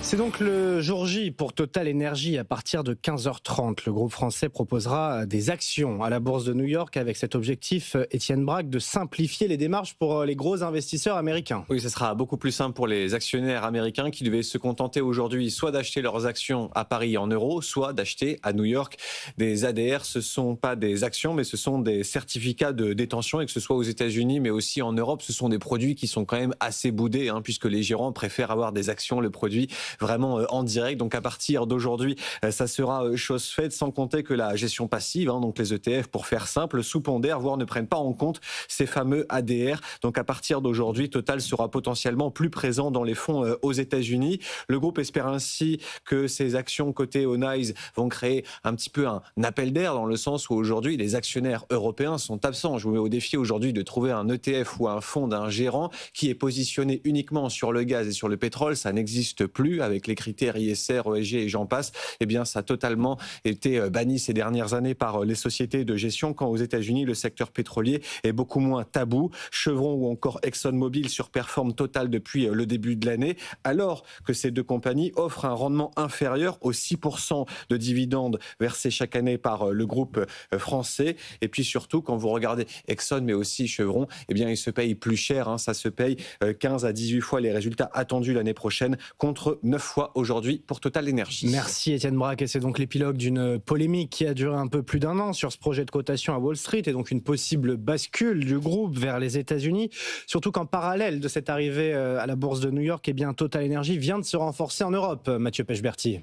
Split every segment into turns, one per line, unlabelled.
C'est donc le jour J pour Total Energy à partir de 15h30. Le groupe français proposera des actions à la bourse de New York avec cet objectif, Étienne Braque, de simplifier les démarches pour les gros investisseurs américains.
Oui, ce sera beaucoup plus simple pour les actionnaires américains qui devaient se contenter aujourd'hui soit d'acheter leurs actions à Paris en euros, soit d'acheter à New York des ADR. Ce ne sont pas des actions, mais ce sont des certificats de détention, et que ce soit aux États-Unis, mais aussi en Europe, ce sont des produits qui sont quand même assez boudés, puisque les gérants préfèrent avoir des actions, le produit vraiment en direct. Donc à partir d'aujourd'hui, ça sera chose faite, sans compter que la gestion passive, donc les ETF, pour faire simple, sous-pondèrent, voire ne prennent pas en compte ces fameux ADR. Donc à partir d'aujourd'hui, Total sera potentiellement plus présent dans les fonds aux États-Unis. Le groupe espère ainsi que ces actions cotées au NYSE vont créer un petit peu un appel d'air, dans le sens où aujourd'hui les actionnaires européens sont absents. Je vous mets au défi aujourd'hui de trouver un ETF ou un fonds d'un gérant qui est positionné uniquement sur le gaz et sur le pétrole. Ça n'existe plus avec les critères ISR, ESG et j'en passe. Eh bien, ça a totalement été banni ces dernières années par les sociétés de gestion, quand aux États-Unis, le secteur pétrolier est beaucoup moins tabou. Chevron ou encore ExxonMobil surperforment Total depuis le début de l'année, alors que ces deux compagnies offrent un rendement inférieur aux 6% de dividendes versés chaque année par le groupe français. Et puis surtout, quand vous regardez Exxon, mais aussi Chevron, eh bien, ils se payent plus cher. Ça se paye 15 à 18 fois les résultats attendus l'année prochaine, contre 9 fois aujourd'hui pour Total Energy.
Merci Étienne Braque, et c'est donc l'épilogue d'une polémique qui a duré un peu plus d'un an sur ce projet de cotation à Wall Street, et donc une possible bascule du groupe vers les États-Unis. Surtout qu'en parallèle de cette arrivée à la bourse de New York, eh bien Total Energy vient de se renforcer en Europe. Mathieu Pechberti.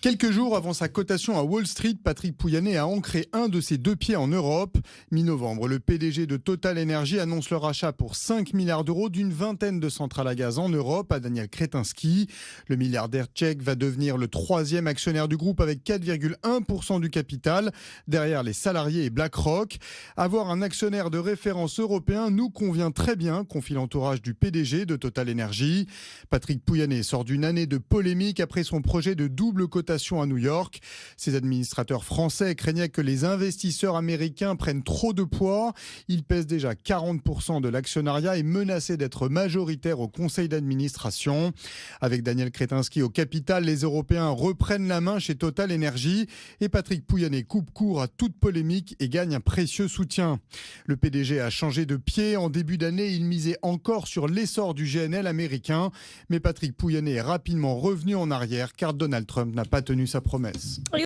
Quelques jours avant sa cotation à Wall Street, Patrick Pouyanné a ancré un de ses deux pieds en Europe. Mi-novembre, le PDG de Total Energy annonce le rachat pour 5 milliards d'euros d'une vingtaine de centrales à gaz en Europe à Daniel Kretinsky. Le milliardaire tchèque va devenir le troisième actionnaire du groupe avec 4,1% du capital, derrière les salariés et BlackRock. Avoir un actionnaire de référence européen nous convient très bien, confie l'entourage du PDG de Total Energy. Patrick Pouyanné sort d'une année de polémique après son projet de double cotation à New York. Ses administrateurs français craignaient que les investisseurs américains prennent trop de poids. Ils pèsent déjà 40% de l'actionnariat et menaçaient d'être majoritaires au conseil d'administration. Avec Daniel Kretinsky au capital, les Européens reprennent la main chez Total Energy, et Patrick Pouyanné coupe court à toute polémique et gagne un précieux soutien. Le PDG a changé de pied. En début d'année, il misait encore sur l'essor du GNL américain. Mais Patrick Pouyanné est rapidement revenu en arrière, car Donald Trump n'a pas tenu sa promesse.